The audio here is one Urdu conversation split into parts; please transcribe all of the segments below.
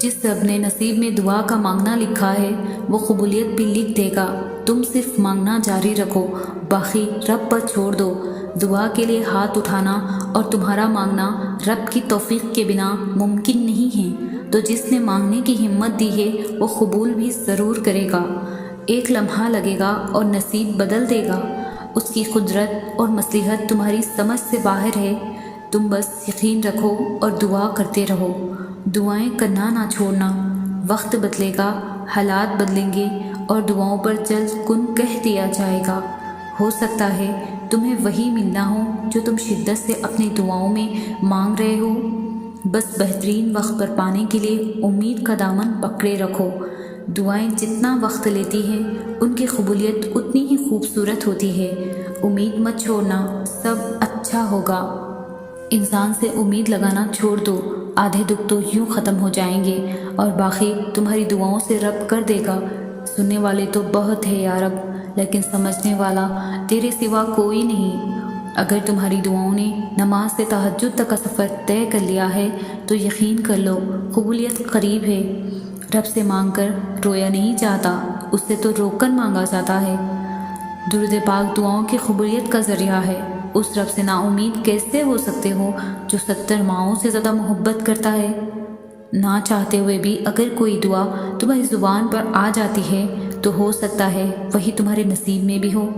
جس رب نے نصیب میں دعا کا مانگنا لکھا ہے وہ قبولیت بھی لکھ دے گا۔ تم صرف مانگنا جاری رکھو، باقی رب پر چھوڑ دو۔ دعا کے لیے ہاتھ اٹھانا اور تمہارا مانگنا رب کی توفیق کے بنا ممکن نہیں ہے، تو جس نے مانگنے کی ہمت دی ہے وہ قبول بھی ضرور کرے گا۔ ایک لمحہ لگے گا اور نصیب بدل دے گا۔ اس کی قدرت اور مصلحت تمہاری سمجھ سے باہر ہے۔ تم بس یقین رکھو اور دعا کرتے رہو۔ دعائیں کرنا نہ چھوڑنا۔ وقت بدلے گا، حالات بدلیں گے اور دعاؤں پر جلد کن کہہ دیا جائے گا۔ ہو سکتا ہے تمہیں وہی ملنا ہو جو تم شدت سے اپنی دعاؤں میں مانگ رہے ہو۔ بس بہترین وقت پر پانے کے لیے امید کا دامن پکڑے رکھو۔ دعائیں جتنا وقت لیتی ہیں ان کی قبولیت اتنی ہی خوبصورت ہوتی ہے۔ امید مت چھوڑنا، سب اچھا ہوگا۔ انسان سے امید لگانا چھوڑ دو، آدھے دکھ تو یوں ختم ہو جائیں گے اور باقی تمہاری دعاؤں سے رب کر دے گا۔ سننے والے تو بہت ہے یا رب، لیکن سمجھنے والا تیرے سوا کوئی نہیں۔ اگر تمہاری دعاؤں نے نماز سے تہجد تک کا سفر طے کر لیا ہے تو یقین کر لو قبولیت قریب ہے۔ رب سے مانگ کر رویا نہیں جاتا، اس سے تو روک کر مانگا جاتا ہے۔ درود پاک دعاؤں کی قبولیت کا ذریعہ ہے۔ اس رب سے نا امید کیسے ہو سکتے ہو جو 70 ماؤں سے زیادہ محبت کرتا ہے؟ نہ چاہتے ہوئے بھی اگر کوئی دعا تمہاری زبان پر آ جاتی ہے تو ہو سکتا ہے وہی تمہارے نصیب میں بھی ہو۔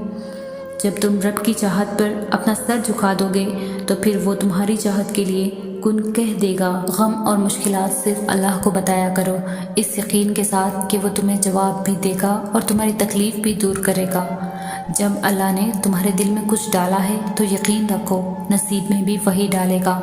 جب تم رب کی چاہت پر اپنا سر جھکا دو گے تو پھر وہ تمہاری چاہت کے لیے کن کہہ دے گا۔ غم اور مشکلات صرف اللہ کو بتایا کرو، اس یقین کے ساتھ کہ وہ تمہیں جواب بھی دے گا اور تمہاری تکلیف بھی دور کرے گا۔ جب اللہ نے تمہارے دل میں کچھ ڈالا ہے تو یقین رکھو نصیب میں بھی وہی ڈالے گا۔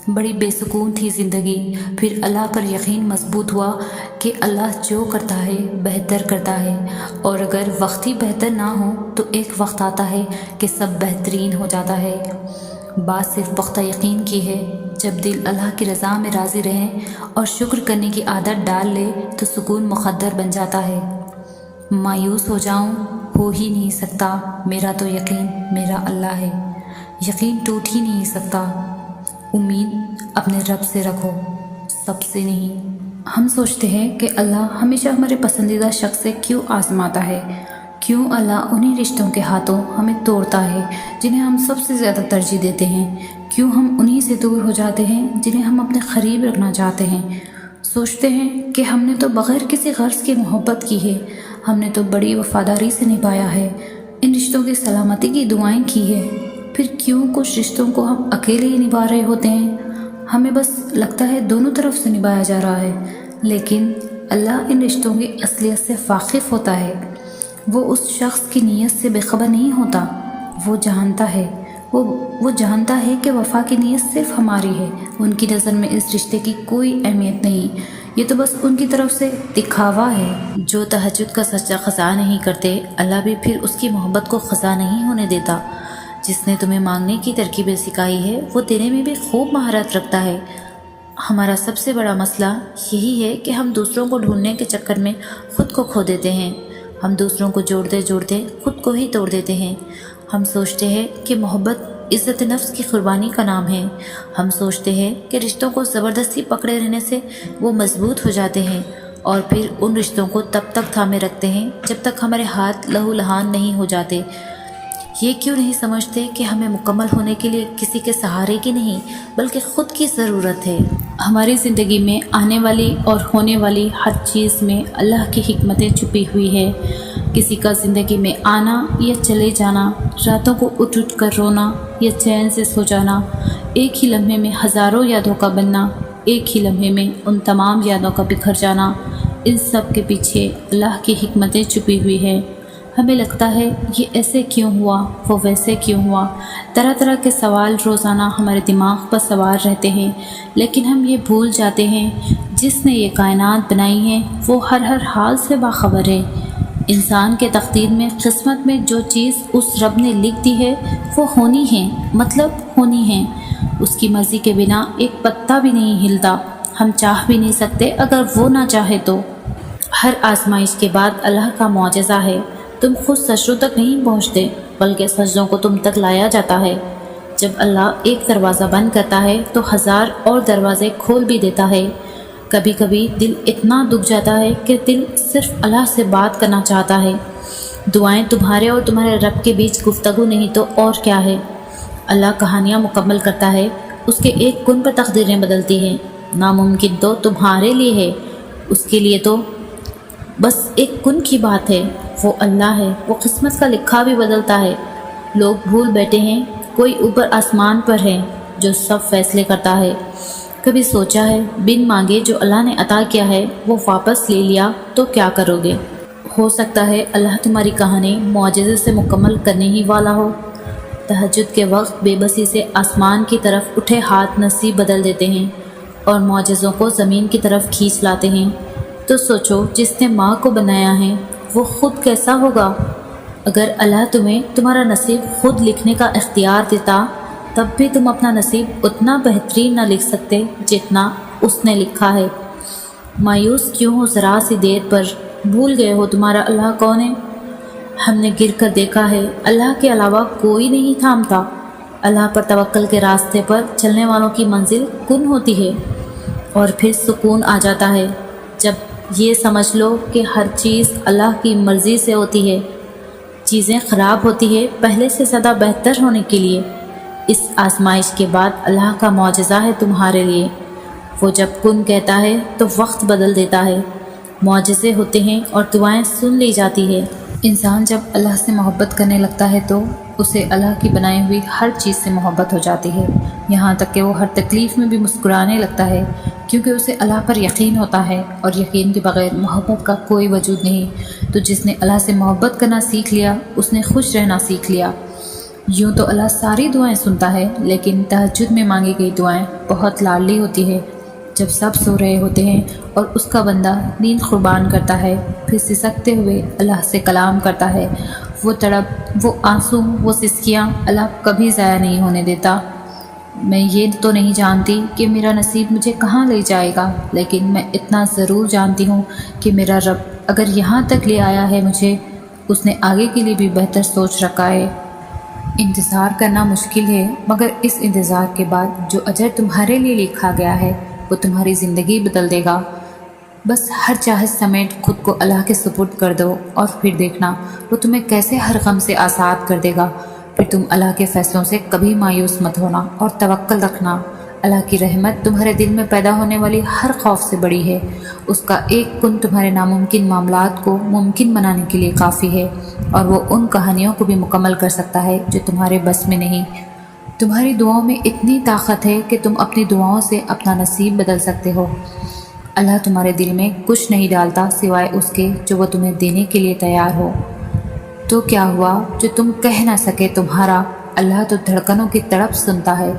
بڑی بے سکون تھی زندگی، پھر اللہ پر یقین مضبوط ہوا کہ اللہ جو کرتا ہے بہتر کرتا ہے، اور اگر وقت ہی بہتر نہ ہو تو ایک وقت آتا ہے کہ سب بہترین ہو جاتا ہے۔ بات صرف پختہ یقین کی ہے۔ جب دل اللہ کی رضا میں راضی رہے اور شکر کرنے کی عادت ڈال لے تو سکون مقدر بن جاتا ہے۔ مایوس ہو جاؤں، ہو ہی نہیں سکتا، میرا تو یقین میرا اللہ ہے، یقین ٹوٹ ہی نہیں سکتا۔ امید اپنے رب سے رکھو، سب سے نہیں۔ ہم سوچتے ہیں کہ اللہ ہمیشہ ہمارے پسندیدہ شخص سے کیوں آزماتا ہے، کیوں اللہ انہی رشتوں کے ہاتھوں ہمیں توڑتا ہے جنہیں ہم سب سے زیادہ ترجیح دیتے ہیں، کیوں ہم انہی سے دور ہو جاتے ہیں جنہیں ہم اپنے قریب رکھنا چاہتے ہیں۔ سوچتے ہیں کہ ہم نے تو بغیر کسی غرض کی محبت کی ہے، ہم نے تو بڑی وفاداری سے نبھایا ہے، ان رشتوں کی سلامتی کی دعائیں کی ہے، پھر کیوں کچھ رشتوں کو ہم اکیلے ہی نبھا رہے ہوتے ہیں؟ ہمیں بس لگتا ہے دونوں طرف سے نبھایا جا رہا ہے، لیکن اللہ ان رشتوں کی اصلیت سے واقف ہوتا ہے۔ وہ اس شخص کی نیت سے بے خبر نہیں ہوتا، وہ جانتا ہے، وہ جانتا ہے کہ وفا کی نیت صرف ہماری ہے، ان کی نظر میں اس رشتے کی کوئی اہمیت نہیں، یہ تو بس ان کی طرف سے دکھاوا ہے۔ جو تہجد کا سچا قضا نہیں کرتے اللہ بھی پھر اس کی محبت کو قضا نہیں ہونے دیتا۔ جس نے تمہیں مانگنے کی ترکیبیں سکھائی ہے وہ دینے میں بھی خوب مہارت رکھتا ہے۔ ہمارا سب سے بڑا مسئلہ یہی ہے کہ ہم دوسروں کو ڈھونڈنے کے چکر میں خود کو کھو دیتے ہیں، ہم دوسروں کو جوڑتے جوڑتے خود کو ہی توڑ دیتے ہیں۔ ہم سوچتے ہیں کہ محبت عزت نفس کی قربانی کا نام ہے، ہم سوچتے ہیں کہ رشتوں کو زبردستی پکڑے رہنے سے وہ مضبوط ہو جاتے ہیں، اور پھر ان رشتوں کو تب تک تھامے رکھتے ہیں جب تک ہمارے ہاتھ لہو لہان نہیں ہو جاتے۔ یہ کیوں نہیں سمجھتے کہ ہمیں مکمل ہونے کے لیے کسی کے سہارے کی نہیں بلکہ خود کی ضرورت ہے۔ ہماری زندگی میں آنے والی اور ہونے والی ہر چیز میں اللہ کی حکمتیں چھپی ہوئی ہے۔ کسی کا زندگی میں آنا یا چلے جانا، راتوں کو اٹھ اٹھ کر رونا یا چین سے سو جانا، ایک ہی لمحے میں ہزاروں یادوں کا بننا، ایک ہی لمحے میں ان تمام یادوں کا بکھر جانا، ان سب کے پیچھے اللہ کی حکمتیں چھپی ہوئی ہے۔ ہمیں لگتا ہے یہ ایسے کیوں ہوا، وہ ویسے کیوں ہوا، طرح طرح کے سوال روزانہ ہمارے دماغ پر سوار رہتے ہیں، لیکن ہم یہ بھول جاتے ہیں جس نے یہ کائنات بنائی ہے وہ ہر حال سے باخبر ہے۔ انسان کے تقدیر میں، قسمت میں جو چیز اس رب نے لکھ دی ہے وہ ہونی ہے، مطلب ہونی ہے۔ اس کی مرضی کے بنا ایک پتا بھی نہیں ہلتا، ہم چاہ بھی نہیں سکتے اگر وہ نہ چاہے تو۔ ہر آزمائش کے بعد اللہ کا معجزہ ہے، تم خود سجدوں تک نہیں پہنچتے بلکہ سجدوں کو تم تک لایا جاتا ہے۔ جب اللہ ایک دروازہ بند کرتا ہے تو ہزار اور دروازے کھول بھی دیتا ہے۔ کبھی کبھی دل اتنا دکھ جاتا ہے کہ دل صرف اللہ سے بات کرنا چاہتا ہے۔ دعائیں تمہارے اور تمہارے رب کے بیچ گفتگو نہیں تو اور کیا ہے۔ اللہ کہانیاں مکمل کرتا ہے، اس کے ایک کن پر تقدیریں بدلتی ہیں۔ ناممکن تو تمہارے لیے ہے، اس کے لیے تو بس ایک کن کی بات ہے۔ وہ اللہ ہے، وہ قسمت کا لکھا بھی بدلتا ہے۔ لوگ بھول بیٹھے ہیں کوئی اوپر آسمان پر ہے جو سب فیصلے کرتا ہے۔ کبھی سوچا ہے بن مانگے جو اللہ نے عطا کیا ہے وہ واپس لے لیا تو کیا کرو گے؟ ہو سکتا ہے اللہ تمہاری کہانی معجزے سے مکمل کرنے ہی والا ہو۔ تہجد کے وقت بے بسی سے آسمان کی طرف اٹھے ہاتھ نصیب بدل دیتے ہیں اور معجزوں کو زمین کی طرف کھینچ لاتے ہیں۔ تو سوچو جس نے ماں کو بنایا ہے وہ خود کیسا ہوگا؟ اگر اللہ تمہیں تمہارا نصیب خود لکھنے کا اختیار دیتا تب بھی تم اپنا نصیب اتنا بہترین نہ لکھ سکتے جتنا اس نے لکھا ہے۔ مایوس کیوں ہو ذرا سی دیر پر؟ بھول گئے ہو تمہارا اللہ کون ہے؟ ہم نے گر کر دیکھا ہے اللہ کے علاوہ کوئی نہیں تھامتا۔ اللہ پر توکل کے راستے پر چلنے والوں کی منزل کن ہوتی ہے اور پھر سکون آ جاتا ہے جب یہ سمجھ لو کہ ہر چیز اللہ کی مرضی سے ہوتی ہے۔ چیزیں خراب ہوتی ہے پہلے سے زیادہ بہتر ہونے کے لیے۔ اس آزمائش کے بعد اللہ کا معجزہ ہے تمہارے لیے۔ وہ جب کن کہتا ہے تو وقت بدل دیتا ہے، معجزے ہوتے ہیں اور دعائیں سن لی جاتی ہے۔ انسان جب اللہ سے محبت کرنے لگتا ہے تو اسے اللہ کی بنائی ہوئی ہر چیز سے محبت ہو جاتی ہے، یہاں تک کہ وہ ہر تکلیف میں بھی مسکرانے لگتا ہے، کیونکہ اسے اللہ پر یقین ہوتا ہے، اور یقین کے بغیر محبت کا کوئی وجود نہیں۔ تو جس نے اللہ سے محبت کرنا سیکھ لیا اس نے خوش رہنا سیکھ لیا۔ یوں تو اللہ ساری دعائیں سنتا ہے، لیکن تہجد میں مانگی گئی دعائیں بہت لاڈلی ہوتی ہے۔ جب سب سو رہے ہوتے ہیں اور اس کا بندہ نیند قربان کرتا ہے، پھر سسکتے ہوئے اللہ سے کلام کرتا ہے، وہ تڑپ، وہ آنسو، وہ سسکیاں اللہ کبھی ضائع نہیں ہونے دیتا۔ میں یہ تو نہیں جانتی کہ میرا نصیب مجھے کہاں لے جائے گا، لیکن میں اتنا ضرور جانتی ہوں کہ میرا رب اگر یہاں تک لے آیا ہے مجھے، اس نے آگے کے لیے بھی بہتر سوچ رکھا ہے۔ انتظار کرنا مشکل ہے، مگر اس انتظار کے بعد جو اجر تمہارے لیے لکھا گیا ہے وہ تمہاری زندگی بدل دے گا۔ بس ہر چاہت سمیت خود کو اللہ کے سپرد کر دو اور پھر دیکھنا وہ تمہیں کیسے ہر غم سے آزاد کر دے گا۔ پھر تم اللہ کے فیصلوں سے کبھی مایوس مت ہونا اور توکل رکھنا۔ اللہ کی رحمت تمہارے دل میں پیدا ہونے والی ہر خوف سے بڑی ہے۔ اس کا ایک کن تمہارے ناممکن معاملات کو ممکن بنانے کے لیے کافی ہے، اور وہ ان کہانیوں کو بھی مکمل کر سکتا ہے جو تمہارے بس میں نہیں۔ تمہاری دعاؤں میں اتنی طاقت ہے کہ تم اپنی دعاؤں سے اپنا نصیب بدل سکتے ہو۔ اللہ تمہارے دل میں کچھ نہیں ڈالتا سوائے اس کے جو وہ تمہیں دینے کے لیے تیار ہو۔ تو کیا ہوا جو تم کہہ نہ سکے تمہارا؟ اللہ تو دھڑکنوں کی تڑپ سنتا ہے۔